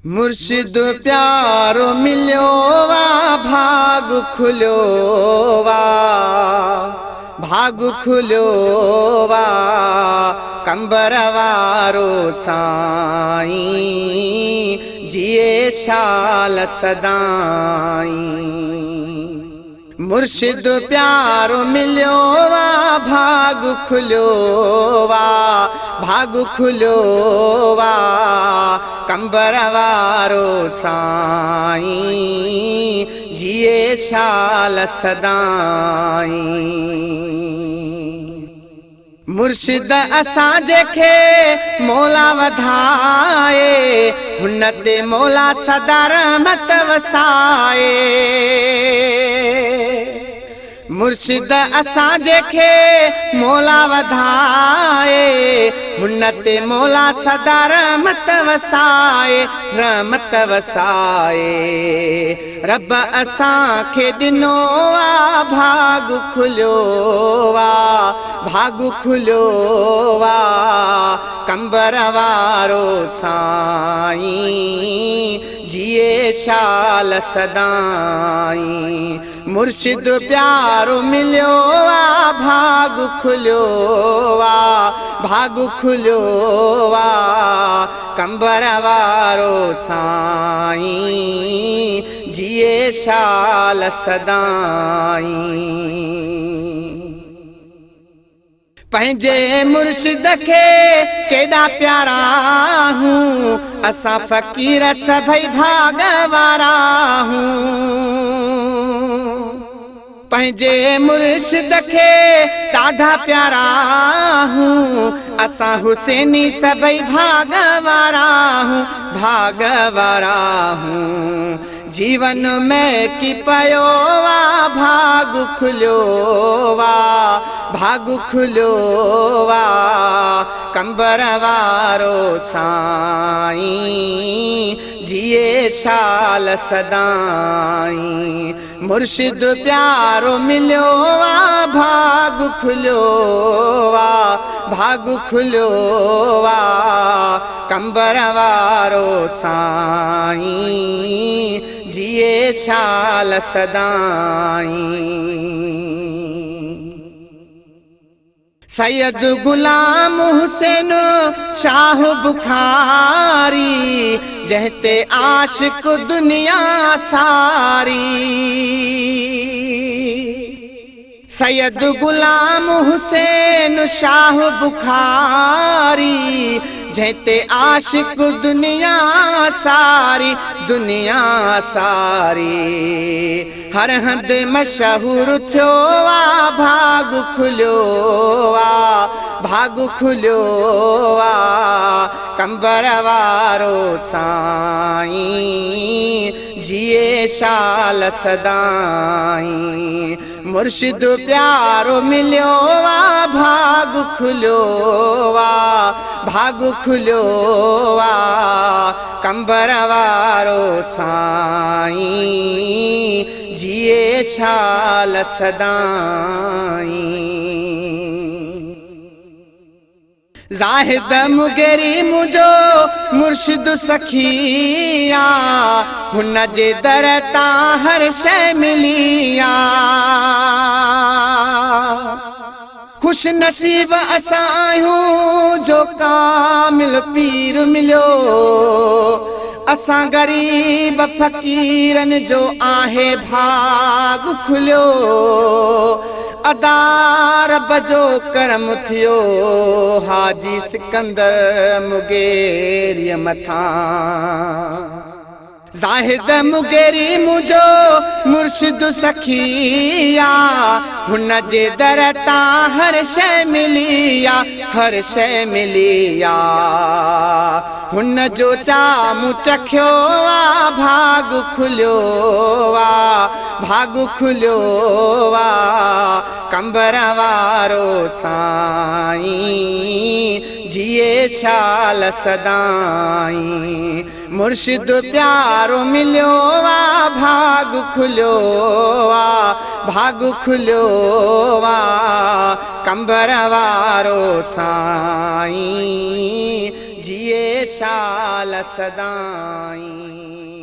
मुर्शिद प्यारो मिलियो वा भाग खुलियो वा भाग खुलियो वा कंबर वारो साईं जिए शाल सदाई। मुर्शिद प्यारो मिलियो वा भाग खुलियो वा भाग खुलियो वा कंबर वारो साईं जिए शाल सदाई। मुर्शिद असां जेके मौला वधाए हुन ते मौला सदा रहमत वसाए। मुर्शिद असां जेके मौला वधाए हुन ते मौला सदा रहमत वसाए रहमत वसाए। रब असां खे ॾिनो वा भाग खुलियो वा भाग खुलियो वा कंबर वारो साईं जिए शाल सदाई। मुर्शिद प्यारो मिलियो वा भाग खुलियो वा भाग खुलियो वा कंबर वारो साईं जिए शाल सदाई। पंहिंजे मुर्शिद खे केॾा प्यारा हूं असां फ़कीर सभई भाग वारा हूं। पंहिंजे मुर्शिद खे ॾाढा प्यारा हूं असां हुसैनी सभई भाग वारा हूं भाग वारा हूं। जीवन में की पयो वा भाग खुलियो वा भाग खुलियो वा कंबर वारो साईं जिए शाल सदाई। मुर्शिद प्यारो मिलियो वा भाग खुलियो वा भाग खुलियो वा कंबर वारो साईं जिए शाल सदाई। सैयद गुलाम हुसैन शाह बुखारी जहते आशिक दुनिया सारी। सैयद गुलाम हुसैन शाह बुखारी जहते आशिक दुनिया सारी दुनिया सारी। हर हंध मशहूर थियो वा भाग खुलियो वा भाग खुलियो वा कंबर वारो साईं जिए शाल सदाई। मुर्शिद प्यारो मिलियो वा भाग खुलियो वा भाग खुलियो वा कंबर वारो साईं जिए शाल सदाई। ज़ाहिद मुगेरी मुझो मुर्शिद सखिया हुन जे दर तां हर शइ मिलिया। खुश नसीब असां आहियूं जो कामिल पीर मिलियो। असां गरीब फ़कीरन जो आहे भाग खुलियो। अदार बजो करम थियो हाजी सिकंदर मुगेरी मथां। ज़ाहिद मुगेरी मुझो मुर्शिद सखिया हुन जे दर तां हर शइ मिलिया हर शइ मिलिया। हुन जो चामू चखियो वा भाग खुलियो वा भाग खुलियो वा कंबर वारो साईं जिए शाल सदाई। मुर्शिद प्यारो मिलियो वा भाग खुलियो वा भाग खुलियो वा कंबर वारो साईं जिए शाल सदाई।